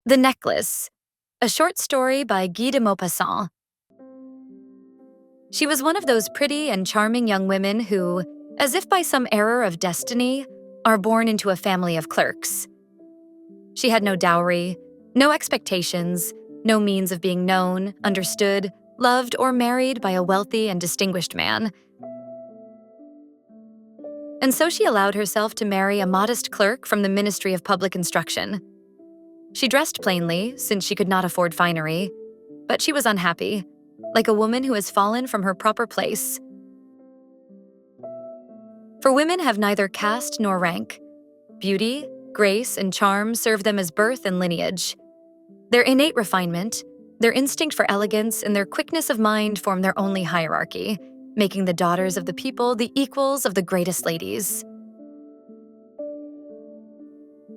The Necklace, a short story by Guy de Maupassant. She was one of those pretty and charming young women who, as if by some error of destiny, are born into a family of clerks. She had no dowry, no expectations, no means of being known, understood, loved, or married by a wealthy and distinguished man. And so she allowed herself to marry a modest clerk from the Ministry of Public Instruction. She dressed plainly, since she could not afford finery, but she was unhappy, like a woman who has fallen from her proper place. For women have neither caste nor rank. Beauty, grace, and charm serve them as birth and lineage. Their innate refinement, their instinct for elegance, and their quickness of mind form their only hierarchy, making the daughters of the people the equals of the greatest ladies.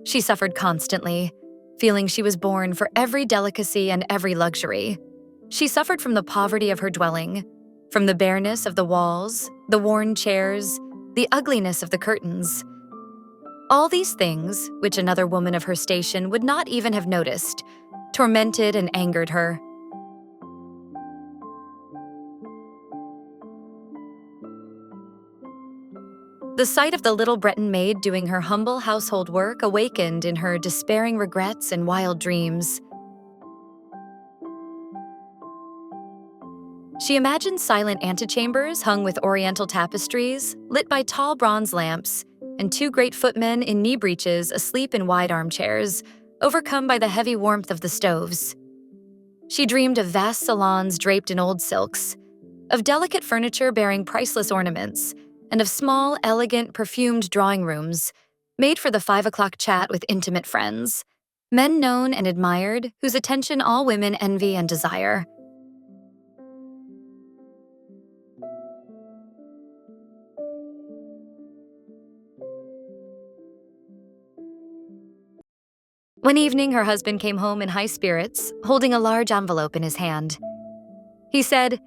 She suffered constantly, feeling she was born for every delicacy and every luxury. She suffered from the poverty of her dwelling, from the bareness of the walls, the worn chairs, the ugliness of the curtains. All these things, which another woman of her station would not even have noticed, tormented and angered her. The sight of the little Breton maid doing her humble household work awakened in her despairing regrets and wild dreams. She imagined silent antechambers hung with oriental tapestries, lit by tall bronze lamps, and two great footmen in knee breeches asleep in wide armchairs, overcome by the heavy warmth of the stoves. She dreamed of vast salons draped in old silks, of delicate furniture bearing priceless ornaments, and of small, elegant, perfumed drawing rooms, made for the 5 o'clock chat with intimate friends, men known and admired, whose attention all women envy and desire. One evening, her husband came home in high spirits, holding a large envelope in his hand. He said,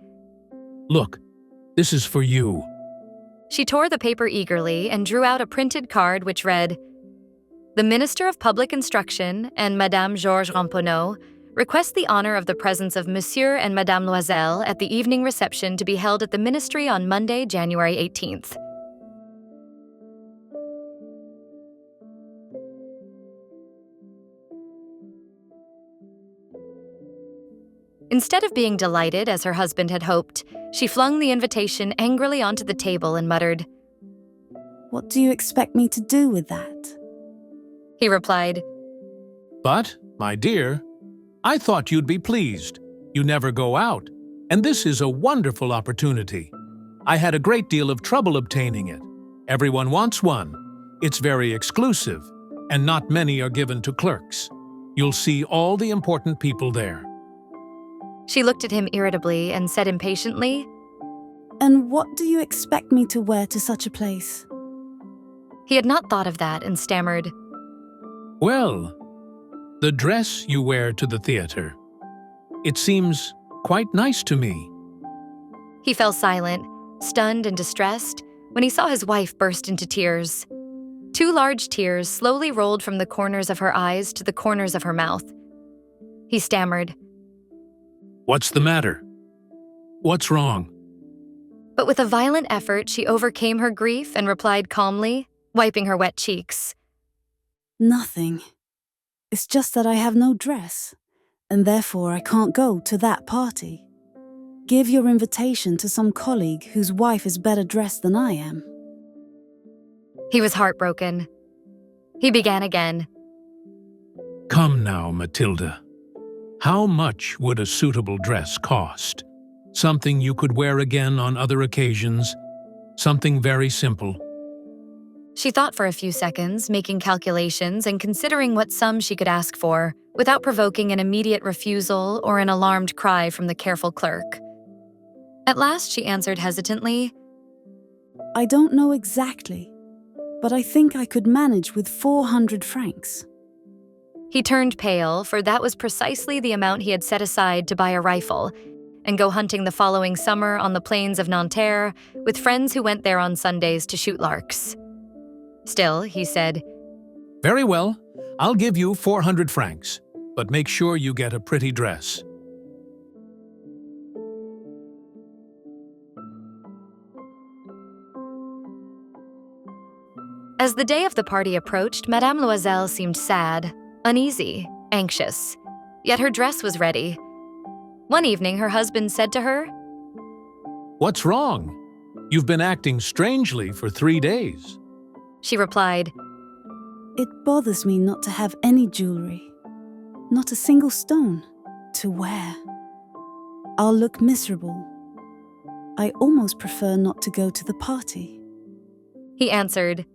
"Look, this is for you." She tore the paper eagerly and drew out a printed card which read, "The Minister of Public Instruction and Madame Georges Ramponneau request the honor of the presence of Monsieur and Madame Loisel at the evening reception to be held at the Ministry on Monday, January 18th. Instead of being delighted as her husband had hoped, she flung the invitation angrily onto the table and muttered, "What do you expect me to do with that?" He replied, "But, my dear, I thought you'd be pleased. You never go out, and this is a wonderful opportunity. I had a great deal of trouble obtaining it. Everyone wants one. It's very exclusive, and not many are given to clerks. You'll see all the important people there." She looked at him irritably and said impatiently, "And what do you expect me to wear to such a place?" He had not thought of that and stammered, "Well, the dress you wear to the theater. It seems quite nice to me." He fell silent, stunned and distressed, when he saw his wife burst into tears. 2 large tears slowly rolled from the corners of her eyes to the corners of her mouth. He stammered, "What's the matter? What's wrong?" but with a violent effort she overcame her grief and replied calmly, wiping her wet cheeks, "Nothing. It's just that I have no dress, and therefore I can't go to that party. Give your invitation to some colleague whose wife is better dressed than I am." He was heartbroken. He began again, "Come now, Mathilde. How much would a suitable dress cost? Something you could wear again on other occasions? Something very simple?" She thought for a few seconds, making calculations and considering what sum she could ask for, without provoking an immediate refusal or an alarmed cry from the careful clerk. At last she answered hesitantly, "I don't know exactly, but I think I could manage with 400 francs. He turned pale, for that was precisely the amount he had set aside to buy a rifle and go hunting the following summer on the plains of Nanterre with friends who went there on Sundays to shoot larks. Still, he said, "Very well, I'll give you 400 francs. but make sure you get a pretty dress. As the day of the party approached, Madame Loisel seemed sad, uneasy, anxious. Yet her dress was ready. One evening, her husband said to her, "What's wrong? You've been acting strangely for 3 days." She replied, It bothers me not to have any jewelry, not a single stone to wear. I'll look miserable. I almost prefer not to go to the party. He answered,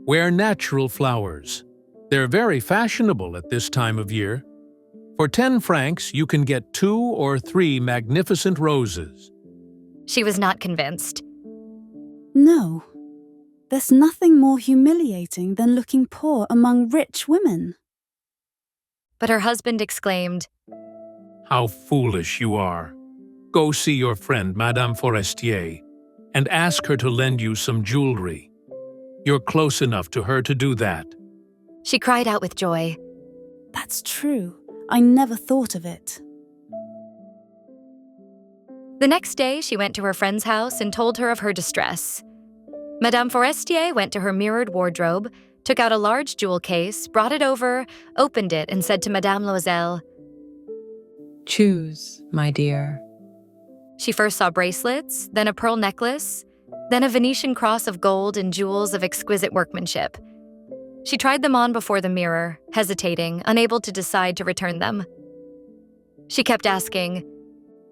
Wear natural flowers. They're very fashionable at this time of year. For 10 francs, you can get 2 or 3 magnificent roses. She was not convinced. No, there's nothing more humiliating than looking poor among rich women. But her husband exclaimed, How foolish you are. Go see your friend, Madame Forestier, and ask her to lend you some jewelry. You're close enough to her to do that. She cried out with joy. That's true. I never thought of it. The next day, she went to her friend's house and told her of her distress. Madame Forestier went to her mirrored wardrobe, took out a large jewel case, brought it over, opened it, and said to Madame Loisel, Choose, my dear. She first saw bracelets, then a pearl necklace, then a Venetian cross of gold and jewels of exquisite workmanship. She tried them on before the mirror, hesitating, unable to decide to return them. She kept asking,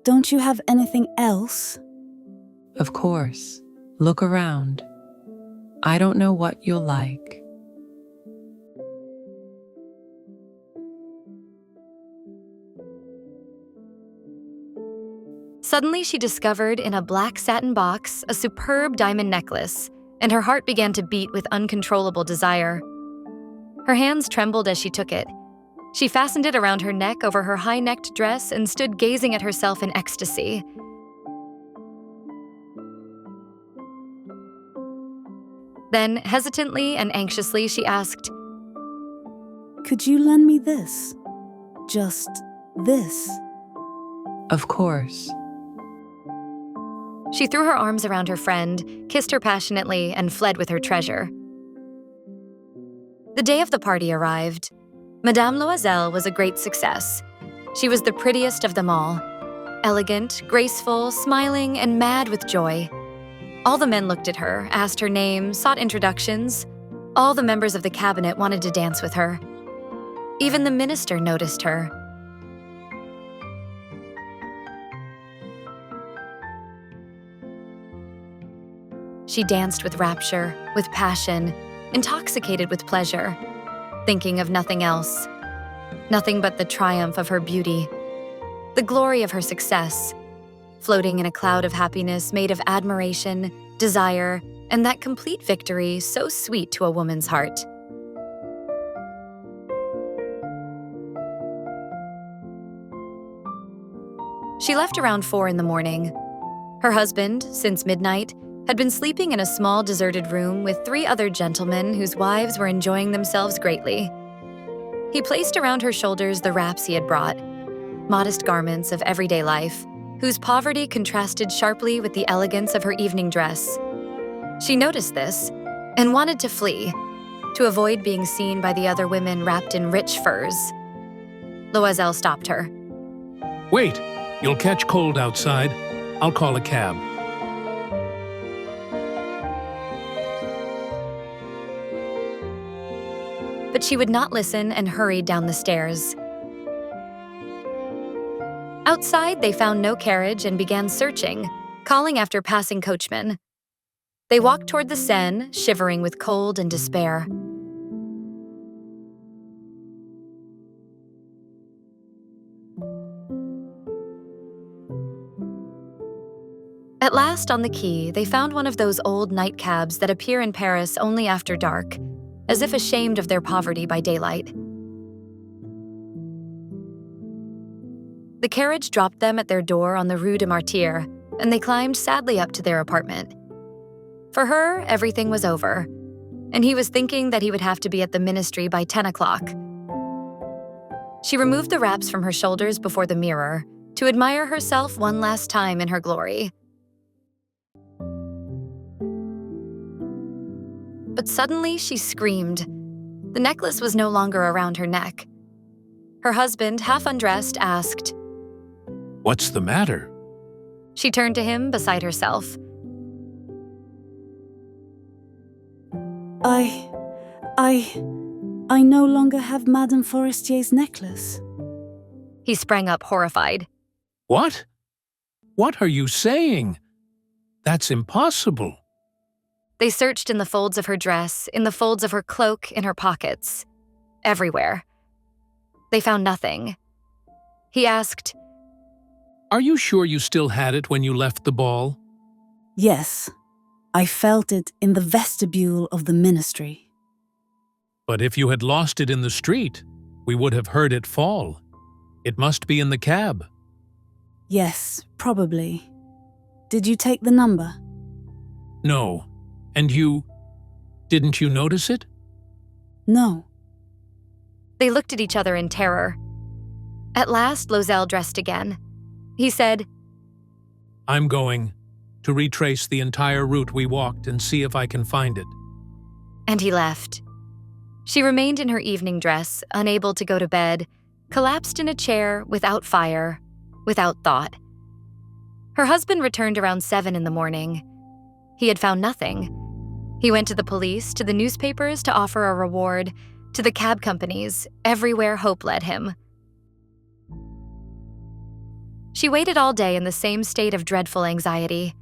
Don't you have anything else? Of course. Look around. I don't know what you'll like. Suddenly, she discovered in a black satin box a superb diamond necklace, and her heart began to beat with uncontrollable desire. Her hands trembled as she took it. She fastened it around her neck over her high-necked dress and stood gazing at herself in ecstasy. Then, hesitantly and anxiously, she asked, Could you lend me this? Just this? Of course. She threw her arms around her friend, kissed her passionately, and fled with her treasure. The day of the party arrived. Madame Loisel was a great success. She was the prettiest of them all. Elegant, graceful, smiling, and mad with joy. All the men looked at her, asked her name, sought introductions. All the members of the cabinet wanted to dance with her. Even the minister noticed her. She danced with rapture, with passion, intoxicated with pleasure, thinking of nothing else. Nothing but the triumph of her beauty, the glory of her success, floating in a cloud of happiness made of admiration, desire, and that complete victory so sweet to a woman's heart. She left around 4 a.m. Her husband, since midnight, had been sleeping in a small deserted room with 3 other gentlemen whose wives were enjoying themselves greatly. He placed around her shoulders the wraps he had brought, modest garments of everyday life, whose poverty contrasted sharply with the elegance of her evening dress. She noticed this and wanted to flee, to avoid being seen by the other women wrapped in rich furs. Loisel stopped her. Wait, you'll catch cold outside. I'll call a cab. But she would not listen and hurried down the stairs. Outside, they found no carriage and began searching, calling after passing coachmen. They walked toward the Seine, shivering with cold and despair. At last, on the quay, they found one of those old night cabs that appear in Paris only after dark, as if ashamed of their poverty by daylight. The carriage dropped them at their door on the Rue de Martyrs, and they climbed sadly up to their apartment. For her, everything was over, and he was thinking that he would have to be at the ministry by 10 o'clock. She removed the wraps from her shoulders before the mirror to admire herself one last time in her glory. But suddenly she screamed. The necklace was no longer around her neck. Her husband, half undressed, asked, "What's the matter?" She turned to him beside herself. I no longer have Madame Forestier's necklace. He sprang up horrified. What? What are you saying? That's impossible. They searched in the folds of her dress, in the folds of her cloak, in her pockets. Everywhere. They found nothing. He asked, Are you sure you still had it when you left the ball? Yes, I felt it in the vestibule of the ministry. But if you had lost it in the street, we would have heard it fall. It must be in the cab. Yes, probably. Did you take the number? No. And didn't you notice it? No. They looked at each other in terror. At last, Loisel dressed again. He said, I'm going to retrace the entire route we walked and see if I can find it. And he left. She remained in her evening dress, unable to go to bed, collapsed in a chair, without fire, without thought. Her husband returned around 7 in the morning. He had found nothing. He went to the police, to the newspapers to offer a reward, to the cab companies, everywhere hope led him. She waited all day in the same state of dreadful anxiety.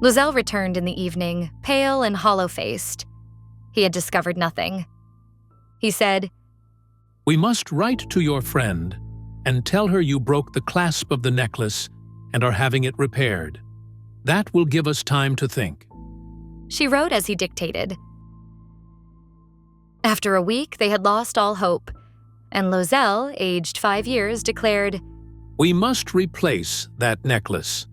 Loisel returned in the evening, pale and hollow-faced. He had discovered nothing. He said, We must write to your friend and tell her you broke the clasp of the necklace and are having it repaired. That will give us time to think. She wrote as he dictated. After a week, they had lost all hope, and Loisel, aged 5 years, declared, We must replace that necklace.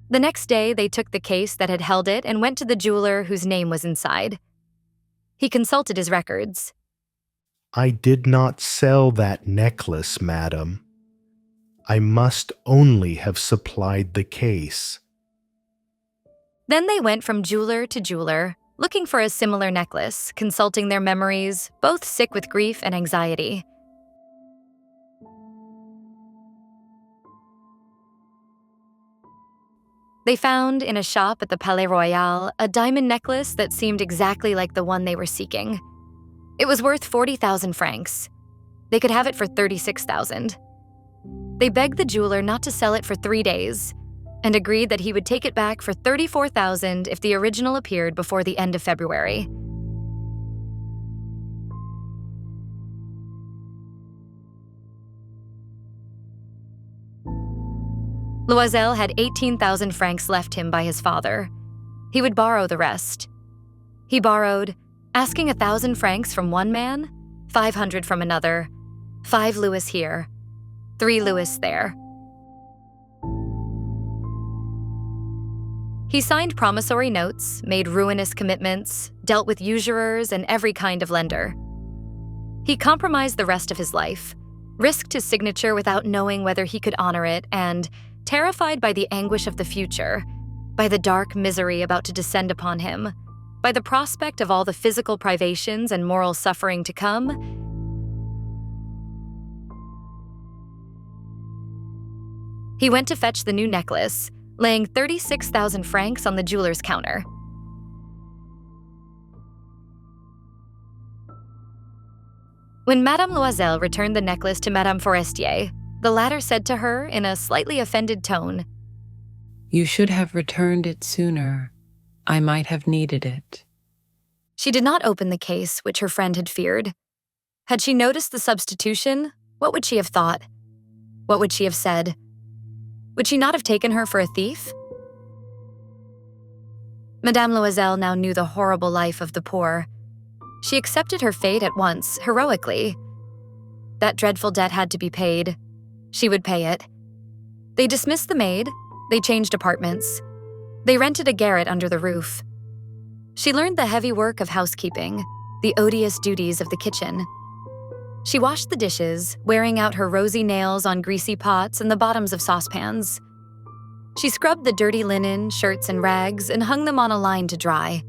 The next day, they took the case that had held it and went to the jeweler whose name was inside. He consulted his records. I did not sell that necklace, madam. I must only have supplied the case. Then they went from jeweler to jeweler, looking for a similar necklace, consulting their memories, both sick with grief and anxiety. They found, in a shop at the Palais Royal, a diamond necklace that seemed exactly like the one they were seeking. It was worth 40,000 francs. They could have it for 36,000. They begged the jeweler not to sell it for 3 days, and agreed that he would take it back for 34,000 if the original appeared before the end of February. Loisel had 18,000 francs left him by his father. He would borrow the rest. He borrowed, asking 1,000 francs from one man, 500 from another, 5 louis here, 3 louis there. He signed promissory notes, made ruinous commitments, dealt with usurers and every kind of lender. He compromised the rest of his life, risked his signature without knowing whether he could honor it, and, terrified by the anguish of the future, by the dark misery about to descend upon him, by the prospect of all the physical privations and moral suffering to come, he went to fetch the new necklace, laying 36,000 francs on the jeweler's counter. When Madame Loisel returned the necklace to Madame Forestier, the latter said to her in a slightly offended tone, You should have returned it sooner. I might have needed it. She did not open the case, which her friend had feared. Had she noticed the substitution, what would she have thought? What would she have said? Would she not have taken her for a thief? Madame Loisel now knew the horrible life of the poor. She accepted her fate at once, heroically. That dreadful debt had to be paid. She would pay it. They dismissed the maid. They changed apartments. They rented a garret under the roof. She learned the heavy work of housekeeping, the odious duties of the kitchen. She washed the dishes, wearing out her rosy nails on greasy pots and the bottoms of saucepans. She scrubbed the dirty linen, shirts, and rags and hung them on a line to dry.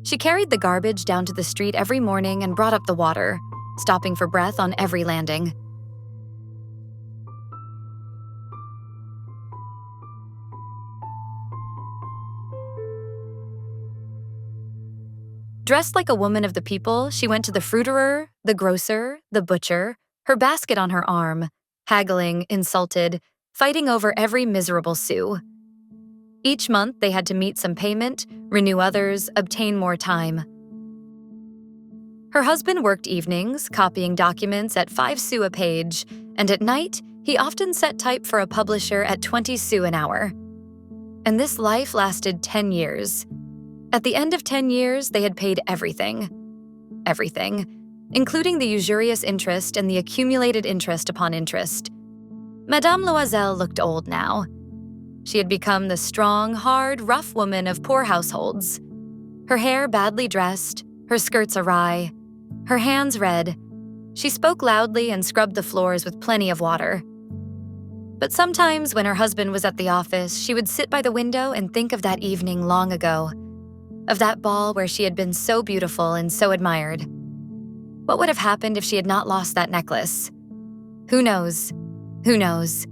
She carried the garbage down to the street every morning and brought up the water, stopping for breath on every landing. Dressed like a woman of the people, she went to the fruiterer, the grocer, the butcher, her basket on her arm, haggling, insulted, fighting over every miserable sou. Each month, they had to meet some payment, renew others, obtain more time. Her husband worked evenings, copying documents at 5 sous a page, and at night, he often set type for a publisher at 20 sous an hour. And this life lasted 10 years. At the end of 10 years, they had paid everything. Everything, including the usurious interest and the accumulated interest upon interest. Madame Loisel looked old now. She had become the strong, hard, rough woman of poor households. Her hair badly dressed, her skirts awry, her hands red. She spoke loudly and scrubbed the floors with plenty of water. But sometimes when her husband was at the office, she would sit by the window and think of that evening long ago, of that ball where she had been so beautiful and so admired. What would have happened if she had not lost that necklace? Who knows? Who knows?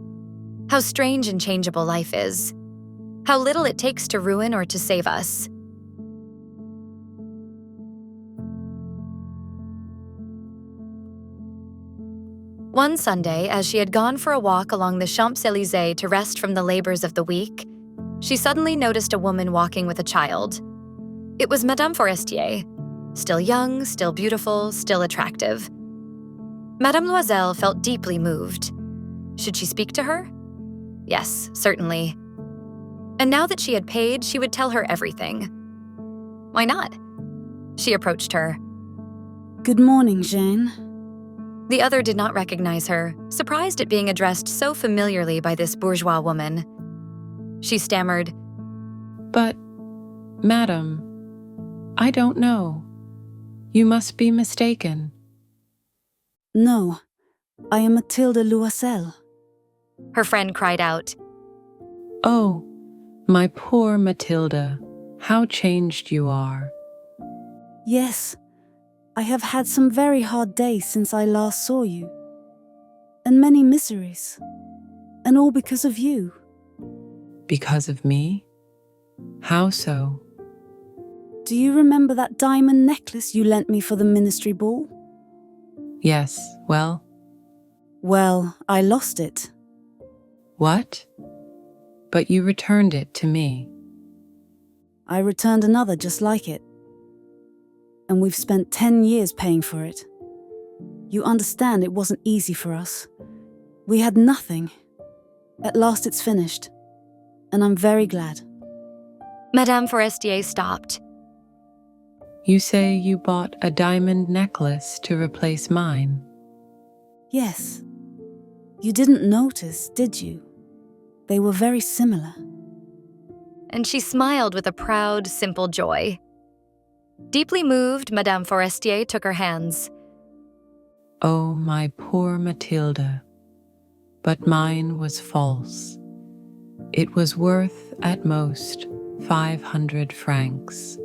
How strange and changeable life is. How little it takes to ruin or to save us. One Sunday, as she had gone for a walk along the Champs-Élysées to rest from the labors of the week, she suddenly noticed a woman walking with a child. It was Madame Forestier, still young, still beautiful, still attractive. Madame Loisel felt deeply moved. Should she speak to her? Yes, certainly. And now that she had paid, she would tell her everything. Why not? She approached her. Good morning, Jeanne. The other did not recognize her, surprised at being addressed so familiarly by this bourgeois woman. She stammered, But, madam, I don't know. You must be mistaken. No, I am Mathilde Loisel. Her friend cried out. Oh, my poor Mathilde, how changed you are. Yes, I have had some very hard days since I last saw you. And many miseries. And all because of you. Because of me? How so? Do you remember that diamond necklace you lent me for the ministry ball? Yes, well? Well, I lost it. What? But you returned it to me. I returned another just like it. And we've spent 10 years paying for it. You understand it wasn't easy for us. We had nothing. At last it's finished. And I'm very glad. Madame Forestier stopped. You say you bought a diamond necklace to replace mine. Yes. You didn't notice, did you? They were very similar. And she smiled with a proud, simple joy. Deeply moved, Madame Forestier took her hands. Oh, my poor Mathilde. But mine was false. It was worth, at most, 500 francs.